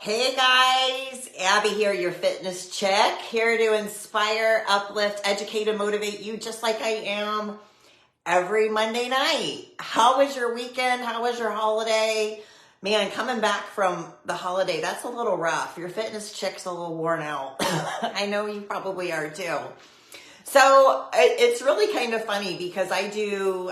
Hey guys, Abby here, your fitness chick, here to inspire, uplift, educate, and motivate you just like I am every Monday night. How was your weekend? How was your holiday? Man, coming back from the holiday, that's a little rough. Your fitness chick's a little worn out. I know you probably are too. So it's really kind of funny because I do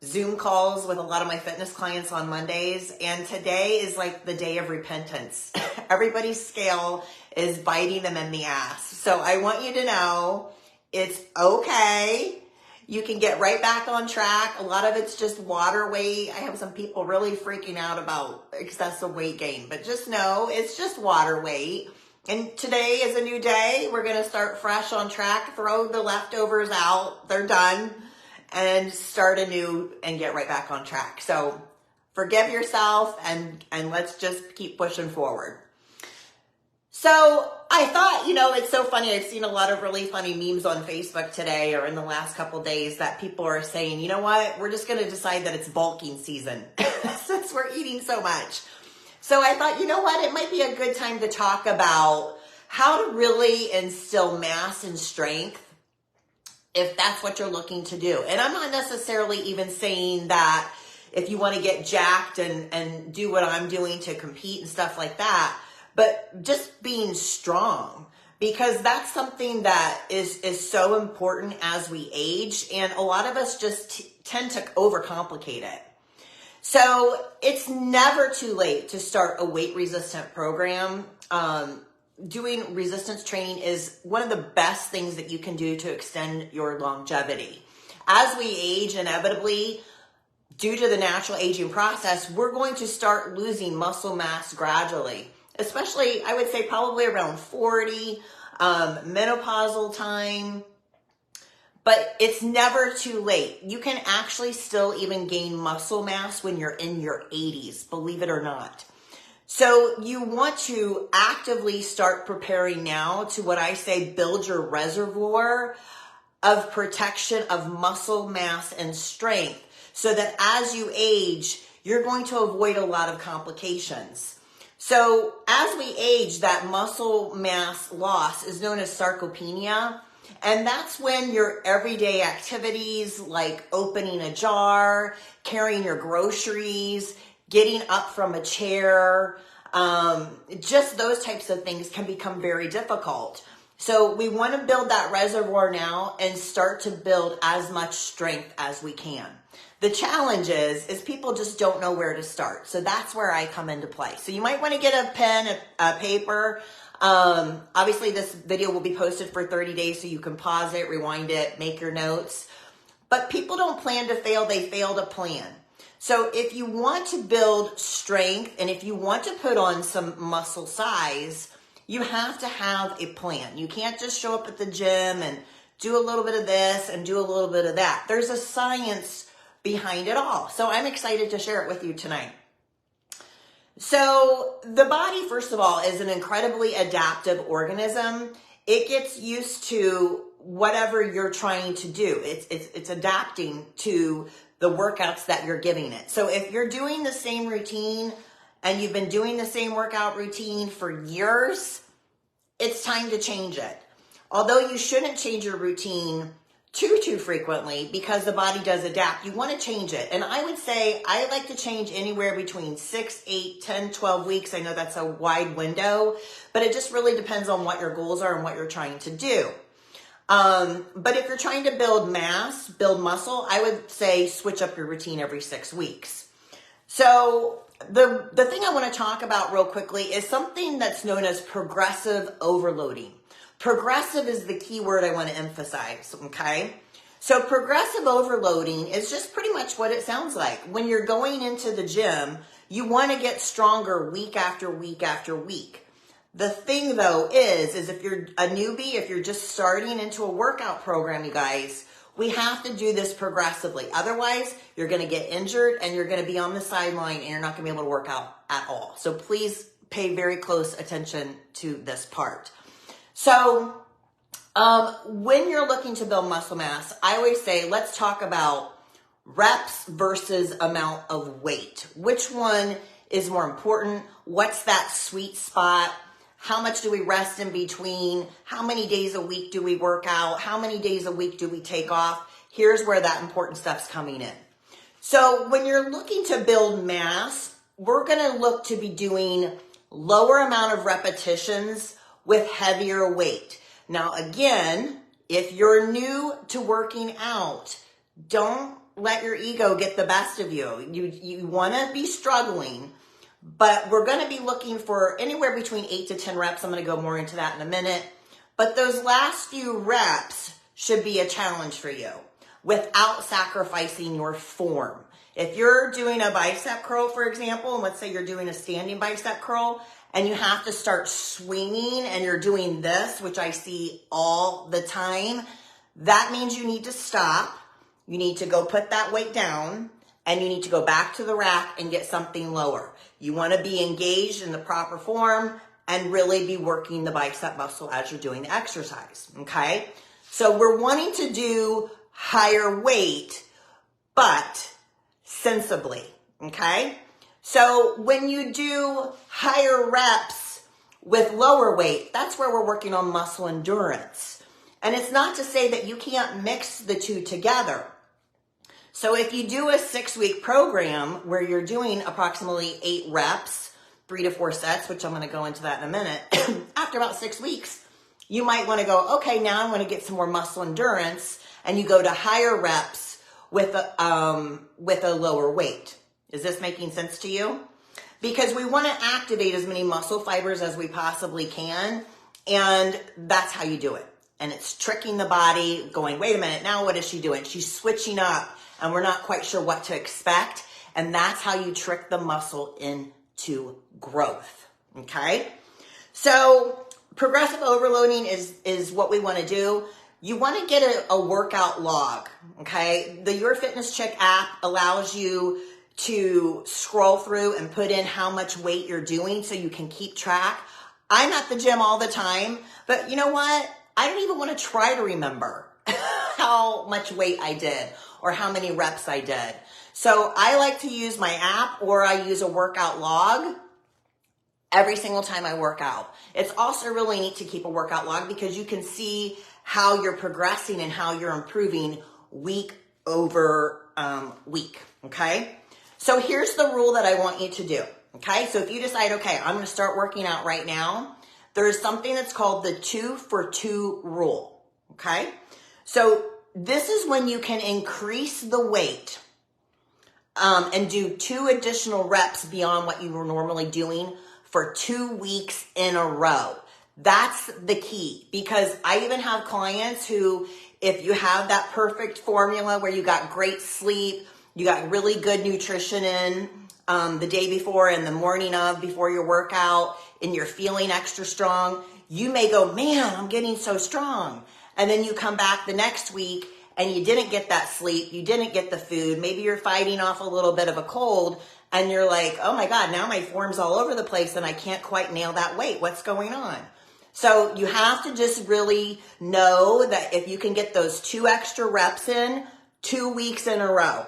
Zoom calls with a lot of my fitness clients on Mondays, and today is like the day of repentance. Everybody's scale is biting them in the ass. So I want you to know it's okay. You can get right back on track. A lot of it's just water weight. I have some people really freaking out about excessive weight gain, but just know it's just water weight. And today is a new day. We're going to start fresh on track, throw the leftovers out. They're done. And start anew and get right back on track. So forgive yourself and let's just keep pushing forward. So I thought, it's so funny. I've seen a lot of really funny memes on Facebook today or in the last couple of days that people are saying, you know what, we're just going to decide that it's bulking season since we're eating so much. So I thought, you know what, it might be a good time to talk about how to really instill mass and strength if that's what you're looking to do. And I'm not necessarily even saying that if you want to get jacked and do what I'm doing to compete and stuff like that, but just being strong, because that's something that is so important as we age. And a lot of us just tend to overcomplicate it. So it's never too late to start a weight resistant program. Doing resistance training is one of the best things that you can do to extend your longevity. As we age, inevitably, due to the natural aging process, we're going to start losing muscle mass gradually, especially, I would say, probably around 40, menopausal time. But it's never too late. You can actually still even gain muscle mass when you're in your 80s, believe it or not. So you want to actively start preparing now to what I say, build your reservoir of protection of muscle mass and strength so that as you age, you're going to avoid a lot of complications. So as we age, that muscle mass loss is known as sarcopenia. And that's when your everyday activities like opening a jar, carrying your groceries, getting up from a chair, just those types of things can become very difficult. So we want to build that reservoir now and start to build as much strength as we can. The challenge is people just don't know where to start. So that's where I come into play. So you might want to get a pen, a paper. Obviously this video will be posted for 30 days so you can pause it, rewind it, make your notes. But people don't plan to fail, they fail to plan. So if you want to build strength and if you want to put on some muscle size, you have to have a plan. You can't just show up at the gym and do a little bit of this and do a little bit of that. There's a science behind it all. So I'm excited to share it with you tonight. So the body, first of all, is an incredibly adaptive organism. It gets used to whatever you're trying to do. It's adapting to the workouts that you're giving it. So if you're doing the same routine and you've been doing the same workout routine for years, it's time to change it. Although you shouldn't change your routine too frequently because the body does adapt, you want to change it. And I would say I like to change anywhere between 6, 8, 10, 12 weeks. I know that's a wide window, but it just really depends on what your goals are and what you're trying to do. But if you're trying to build mass, build muscle, I would say switch up your routine every 6 weeks. So the thing I want to talk about real quickly is something that's known as progressive overloading. Progressive is the key word I want to emphasize, okay? So progressive overloading is just pretty much what it sounds like. When you're going into the gym, you want to get stronger week after week after week. The thing though is if you're a newbie, if you're just starting into a workout program, you guys, we have to do this progressively. Otherwise, you're going to get injured and you're going to be on the sideline and you're not going to be able to work out at all. So please pay very close attention to this part. So when you're looking to build muscle mass, I always say, let's talk about reps versus amount of weight. Which one is more important? What's that sweet spot? How much do we rest in between? How many days a week do we work out? How many days a week do we take off? Here's where that important stuff's coming in. So when you're looking to build mass, we're gonna look to be doing lower amount of repetitions with heavier weight. Now again, if you're new to working out, don't let your ego get the best of you. You wanna be struggling, but we're gonna be looking for anywhere between 8 to 10 reps. I'm gonna go more into that in a minute. But those last few reps should be a challenge for you without sacrificing your form. If you're doing a bicep curl, for example, and let's say you're doing a standing bicep curl, and you have to start swinging and you're doing this, which I see all the time, that means you need to stop. You need to go put that weight down, and you need to go back to the rack and get something lower. You want to be engaged in the proper form and really be working the bicep muscle as you're doing the exercise, okay? So we're wanting to do higher weight, but sensibly, okay? So when you do higher reps with lower weight, that's where we're working on muscle endurance. And it's not to say that you can't mix the two together. So if you do a 6-week program where you're doing approximately 8 reps, 3 to 4 sets, which I'm going to go into that in a minute, after about 6 weeks, you might want to go, okay, now I'm going to get some more muscle endurance, and you go to higher reps with a lower weight. Is this making sense to you? Because we want to activate as many muscle fibers as we possibly can, and that's how you do it. And it's tricking the body, going, wait a minute, now what is she doing? She's switching up, and we're not quite sure what to expect, and that's how you trick the muscle into growth, okay? So progressive overloading is what we want to do. You want to get a workout log, okay? The Your Fitness Check app allows you to scroll through and put in how much weight you're doing so you can keep track. I'm at the gym all the time, but you know what? I don't even want to try to remember how much weight I did or how many reps I did. So I like to use my app, or I use a workout log every single time I work out. It's also really neat to keep a workout log because you can see how you're progressing and how you're improving week over week, okay? So here's the rule that I want you to do, okay? So if you decide, okay, I'm gonna start working out right now, there's something that's called the 2 for 2 rule, okay? So this is when you can increase the weight and do 2 additional reps beyond what you were normally doing for 2 weeks in a row. That's the key, because I even have clients who, if you have that perfect formula where you got great sleep, you got really good nutrition in the day before and the morning of before your workout, and you're feeling extra strong, you may go, man, I'm getting so strong. And then you come back the next week and you didn't get that sleep, you didn't get the food, maybe you're fighting off a little bit of a cold, and you're like, oh my God, now my form's all over the place and I can't quite nail that weight. What's going on? So you have to just really know that if you can get those 2 extra reps in 2 weeks in a row,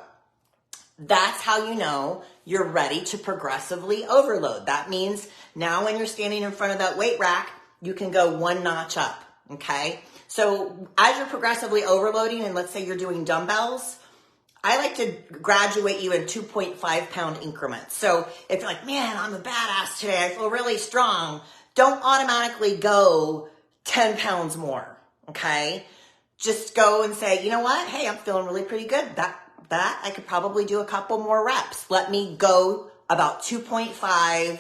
that's how you know you're ready to progressively overload. That means now when you're standing in front of that weight rack, you can go 1 notch up, okay? So as you're progressively overloading, and let's say you're doing dumbbells, I like to graduate you in 2.5 pound increments. So if you're like, man, I'm a badass today, I feel really strong, don't automatically go 10 pounds more, okay? Just go and say, you know what? Hey, I'm feeling really pretty good. That I could probably do a couple more reps. Let me go about 2.5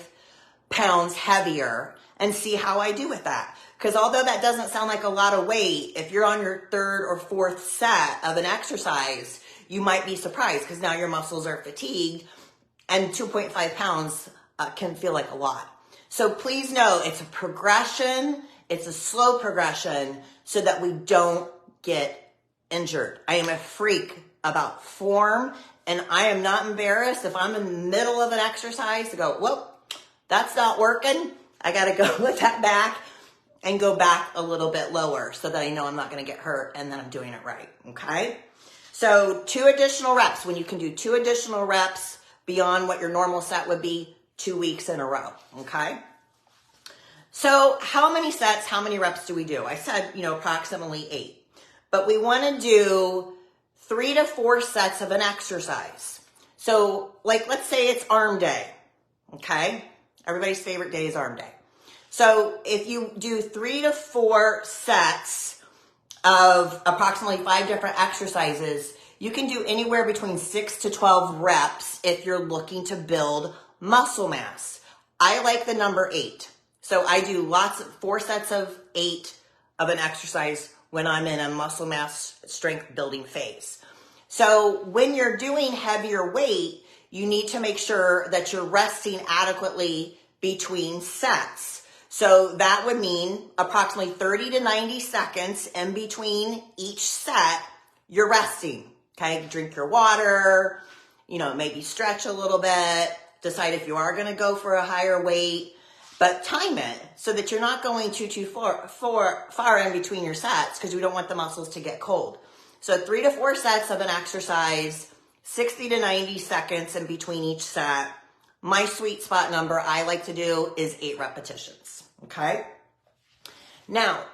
pounds heavier and see how I do with that. Because although that doesn't sound like a lot of weight, if you're on your 3rd or 4th set of an exercise, you might be surprised because now your muscles are fatigued, and 2.5 pounds can feel like a lot. So please know it's a progression, it's a slow progression so that we don't get injured. I am a freak about form, and I am not embarrassed if I'm in the middle of an exercise to go, whoa, that's not working. I got to go with that back and go back a little bit lower so that I know I'm not going to get hurt and then I'm doing it right, okay? So 2 additional reps. When you can do 2 additional reps beyond what your normal set would be, 2 weeks in a row, okay? So how many sets, how many reps do we do? I said, approximately 8. But we want to do 3 to 4 sets of an exercise. So let's say it's arm day, okay? Everybody's favorite day is arm day. So if you do 3 to 4 sets of approximately 5 different exercises, you can do anywhere between 6 to 12 reps if you're looking to build muscle mass. I like the number 8. So I do 4 sets of 8 of an exercise when I'm in a muscle mass strength building phase. So when you're doing heavier weight, you need to make sure that you're resting adequately between sets. So that would mean approximately 30 to 90 seconds in between each set, you're resting. Okay, drink your water, maybe stretch a little bit, decide if you are going to go for a higher weight, but time it so that you're not going too far in between your sets because we don't want the muscles to get cold. So 3 to 4 sets of an exercise, 60 to 90 seconds in between each set. My sweet spot number I like to do is 8 repetitions, okay? Now,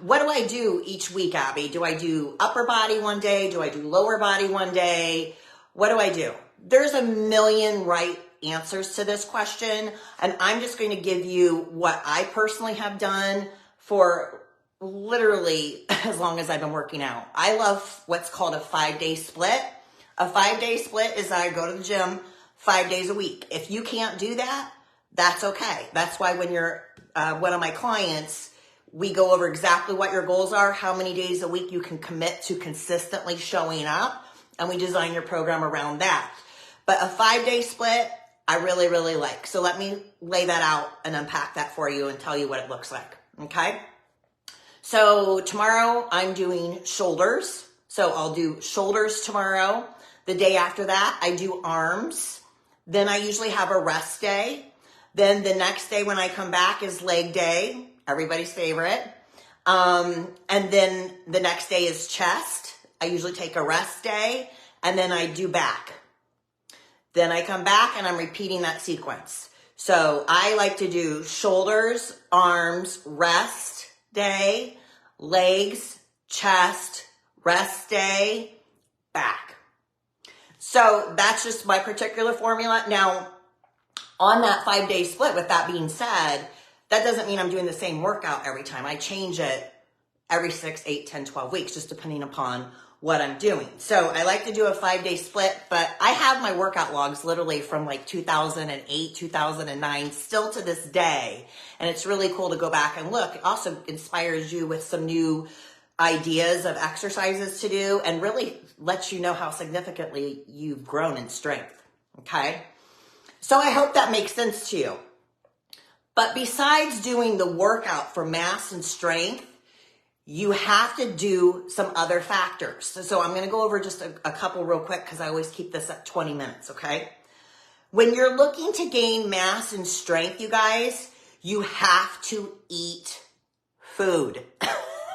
what do I do each week, Abby? Do I do upper body one day? Do I do lower body one day? What do I do? There's a million right answers to this question, and I'm just going to give you what I personally have done for literally as long as I've been working out. I love what's called a 5-day split. A 5-day split is I go to the gym 5 days a week. If you can't do that, that's okay. That's why when you're one of my clients, we go over exactly what your goals are, how many days a week you can commit to consistently showing up, and we design your program around that. But a 5-day split, I really, really like. So let me lay that out and unpack that for you and tell you what it looks like, okay? So tomorrow I'm doing shoulders. So I'll do shoulders tomorrow. The day after that, I do arms. Then I usually have a rest day. Then the next day when I come back is leg day, everybody's favorite. And then the next day is chest. I usually take a rest day, and then I do back. Then I come back and I'm repeating that sequence. So I like to do shoulders, arms, rest day, legs, chest, rest day, back. So that's just my particular formula. Now, on that 5-day split, with that being said, that doesn't mean I'm doing the same workout every time. I change it every 6, 8, 10, 12 weeks, just depending upon what I'm doing. So I like to do a 5-day split, but I have my workout logs literally from 2008, 2009, still to this day. And it's really cool to go back and look. It also inspires you with some new ideas of exercises to do and really lets you know how significantly you've grown in strength. Okay. So I hope that makes sense to you. But besides doing the workout for mass and strength, you have to do some other factors. So I'm going to go over just a couple real quick because I always keep this at 20 minutes, okay? When you're looking to gain mass and strength, you guys, you have to eat food,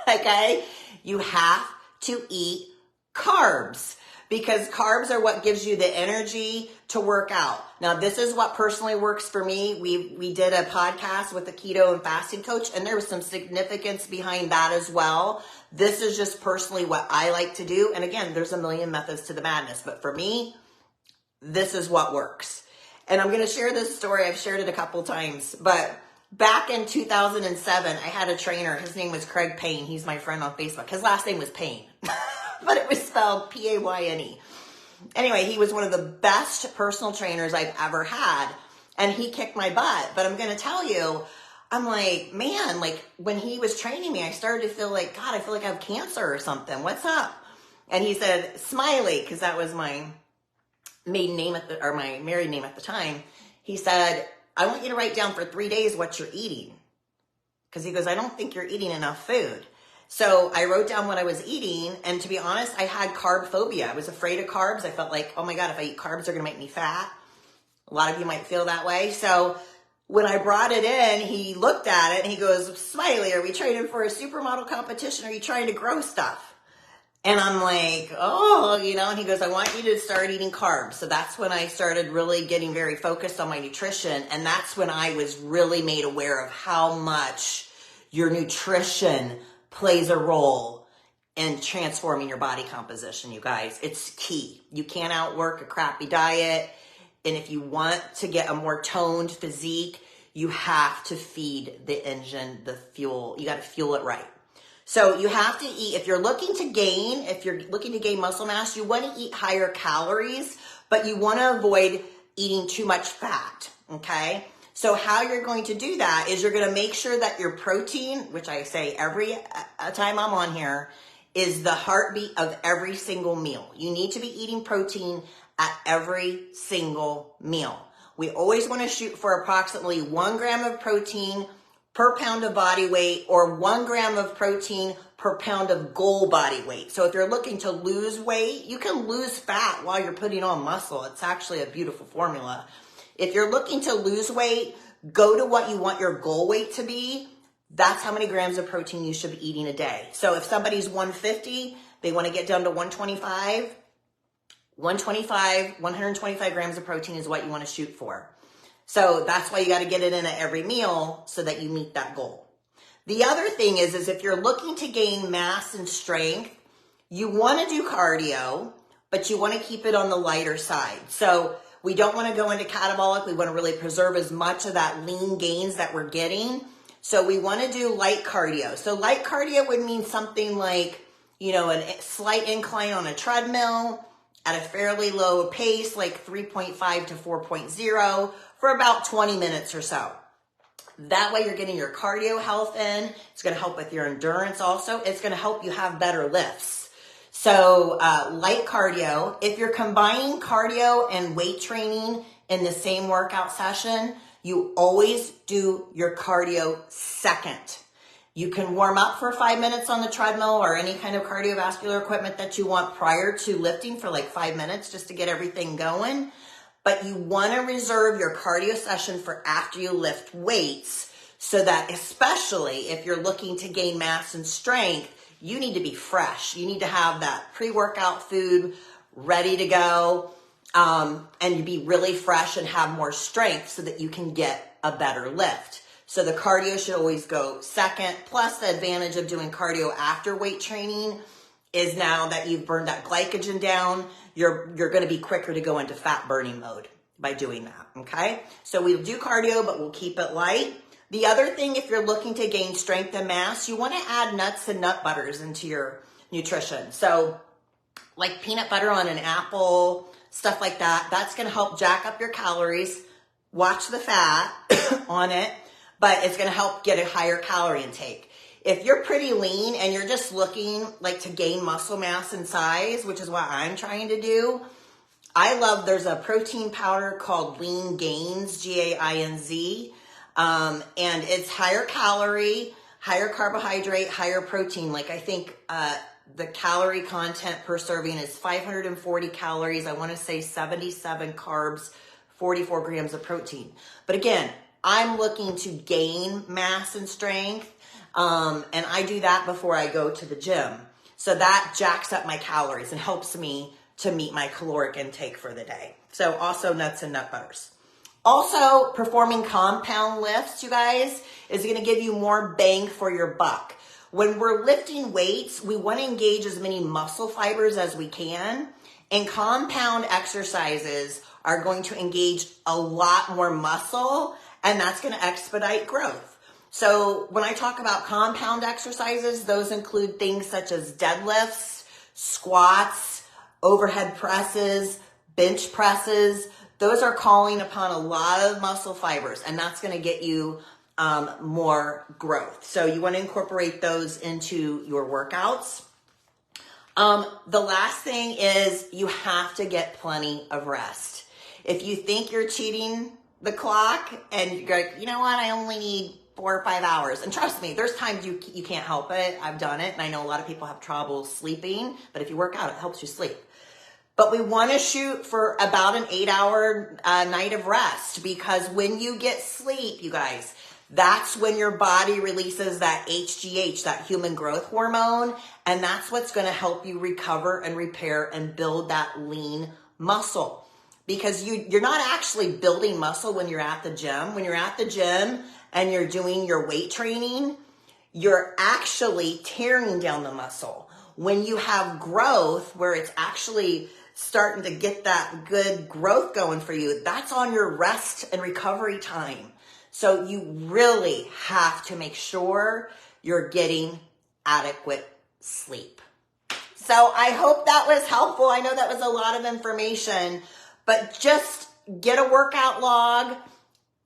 okay? You have to eat carbs because carbs are what gives you the energy to work out. Now, this is what personally works for me. We did a podcast with a keto and fasting coach, and there was some significance behind that as well. This is just personally what I like to do. And again, there's a million methods to the madness, but for me, this is what works. And I'm going to share this story. I've shared it a couple times, but back in 2007, I had a trainer. His name was Craig Payne. He's my friend on Facebook. His last name was Payne, but it was spelled P-A-Y-N-E. Anyway, he was one of the best personal trainers I've ever had, and he kicked my butt. But I'm going to tell you, I'm like, man, when he was training me, I started to feel like, God, I feel like I have cancer or something. What's up? And he said, Smiley, because that was my maiden name my married name at the time. He said, I want you to write down for 3 days what you're eating. Because he goes, I don't think you're eating enough food. So I wrote down what I was eating, and to be honest, I had carb phobia. I was afraid of carbs. I felt like, oh my God, if I eat carbs, they're going to make me fat. A lot of you might feel that way. So when I brought it in, he looked at it and he goes, Smiley, are we training for a supermodel competition? Or are you trying to grow stuff? And I'm like, oh, and he goes, I want you to start eating carbs. So that's when I started really getting very focused on my nutrition. And that's when I was really made aware of how much your nutrition plays a role in transforming your body composition, you guys. It's key. You can't outwork a crappy diet. And if you want to get a more toned physique, you have to feed the engine, the fuel. You got to fuel it right. So you have to eat, if you're looking to gain muscle mass, you want to eat higher calories, but you want to avoid eating too much fat, okay? So how you're going to do that is you're going to make sure that your protein, which I say every time I'm on here, is the heartbeat of every single meal. You need to be eating protein at every single meal. We always want to shoot for approximately 1 gram of protein per pound of body weight, or 1 gram of protein per pound of goal body weight. So if you're looking to lose weight, you can lose fat while you're putting on muscle. It's actually a beautiful formula. If you're looking to lose weight, go to what you want your goal weight to be. That's how many grams of protein you should be eating a day. So if somebody's 150, they want to get down to 125, 125 grams of protein is what you want to shoot for. So that's why you got to get it in at every meal so that you meet that goal. The other thing is if you're looking to gain mass and strength, you want to do cardio, but you want to keep it on the lighter side. So we don't want to go into catabolic. We want to really preserve as much of that lean gains that we're getting. So we want to do light cardio. So light cardio would mean something like, a slight incline on a treadmill at a fairly low pace, like 3.5 to 4.0 for about 20 minutes or so. That way you're getting your cardio health in. It's going to help with your endurance also. It's going to help you have better lifts. So light cardio, if you're combining cardio and weight training in the same workout session, you always do your cardio second. You can warm up for 5 minutes on the treadmill or any kind of cardiovascular equipment that you want prior to lifting for like 5 minutes just to get everything going. But you want to reserve your cardio session for after you lift weights, so that especially if you're looking to gain mass and strength, you need to be fresh. You need to have that pre-workout food ready to go, and you be really fresh and have more strength so that you can get a better lift. So the cardio should always go second. Plus the advantage of doing cardio after weight training is now that you've burned that glycogen down, you're going to be quicker to go into fat burning mode by doing that, okay? So we'll do cardio, but we'll keep it light. The other thing, if you're looking to gain strength and mass, you want to add nuts and nut butters into your nutrition. So like peanut butter on an apple, stuff like that, that's going to help jack up your calories. Watch the fat on it, but it's going to help get a higher calorie intake. If you're pretty lean and you're just looking like to gain muscle mass and size, which is what I'm trying to do, there's a protein powder called Lean Gains, Gainz, and it's higher calorie, higher carbohydrate, higher protein. Like I think the calorie content per serving is 540 calories. I want to say 77 carbs, 44 grams of protein. But again, I'm looking to gain mass and strength. And I do that before I go to the gym. So that jacks up my calories and helps me to meet my caloric intake for the day. So also nuts and nut butters. Also, performing compound lifts, you guys, is going to give you more bang for your buck. When we're lifting weights, we want to engage as many muscle fibers as we can. And compound exercises are going to engage a lot more muscle, and that's going to expedite growth. So when I talk about compound exercises, those include things such as deadlifts, squats, overhead presses, bench presses. Those are calling upon a lot of muscle fibers, and that's going to get you more growth. So you want to incorporate those into your workouts. The last thing is you have to get plenty of rest. If you think you're cheating the clock and you're like, you know what, I only need 4 or 5 hours. And trust me, there's times you can't help it. I've done it, and I know a lot of people have trouble sleeping, but if you work out, it helps you sleep. But we want to shoot for about an 8-hour night of rest, because when you get sleep, you guys, That's when your body releases that HGH, that human growth hormone, and that's what's going to help you recover and repair and build that lean muscle. Because you're not actually building muscle when you're at the gym. When you're at the gym and you're doing your weight training, you're actually tearing down the muscle. When you have growth, where it's actually starting to get that good growth going for you, that's on your rest and recovery time. So you really have to make sure you're getting adequate sleep. So I hope that was helpful. I know that was a lot of information, but just get a workout log.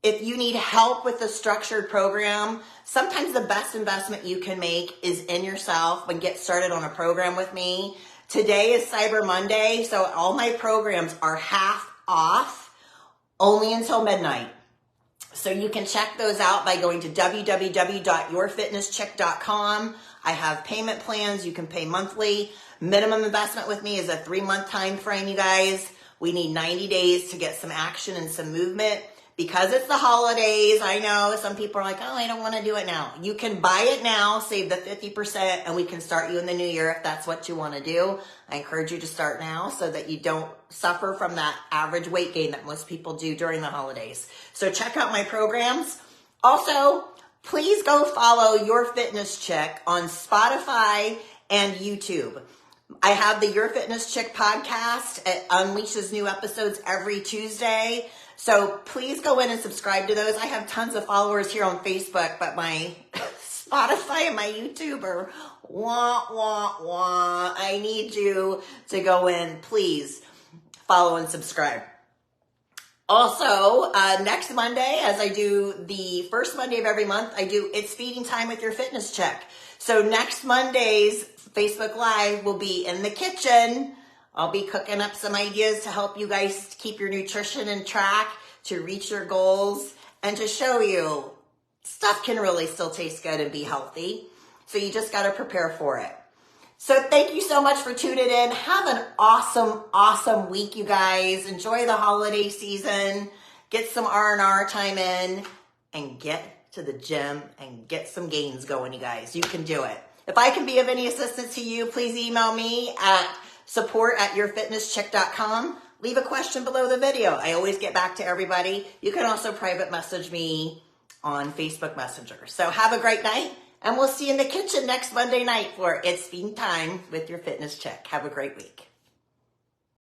If you need help with the structured program, sometimes the best investment you can make is in yourself and get started on a program with me. Today is Cyber Monday, so all my programs are half off only until midnight. So you can check those out by going to www.yourfitnesscheck.com. I have payment plans. You can pay monthly. Minimum investment with me is a 3-month time frame, you guys. We need 90 days to get some action and some movement. Because it's the holidays, I know some people are like, oh, I don't want to do it now. You can buy it now, save the 50%, and we can start you in the new year if that's what you want to do. I encourage you to start now so that you don't suffer from that average weight gain that most people do during the holidays. So check out my programs. Also, please go follow Your Fitness Chick on Spotify and YouTube. I have the Your Fitness Chick podcast. It unleashes new episodes every Tuesday. So please go in and subscribe to those. I have tons of followers here on Facebook, but my Spotify and my YouTube are wah, wah, wah. I need you to go in. Please follow and subscribe. Also, next Monday, as I do the first Monday of every month, I do It's Feeding Time with Your Fitness Check. So next Monday's Facebook Live will be in the kitchen. I'll be cooking up some ideas to help you guys keep your nutrition in track, to reach your goals, and to show you stuff can really still taste good and be healthy. So you just got to prepare for it. So thank you so much for tuning in. Have an awesome, awesome week, you guys. Enjoy the holiday season. Get some R&R time in and get to the gym and get some gains going, you guys. You can do it. If I can be of any assistance to you, please email me at support@yourfitnesscheck.com. Leave a question below the video. I always get back to everybody. You can also private message me on Facebook Messenger. So have a great night, and we'll see you in the kitchen next Monday night for It's Feeding Time with Your Fitness Check. Have a great week.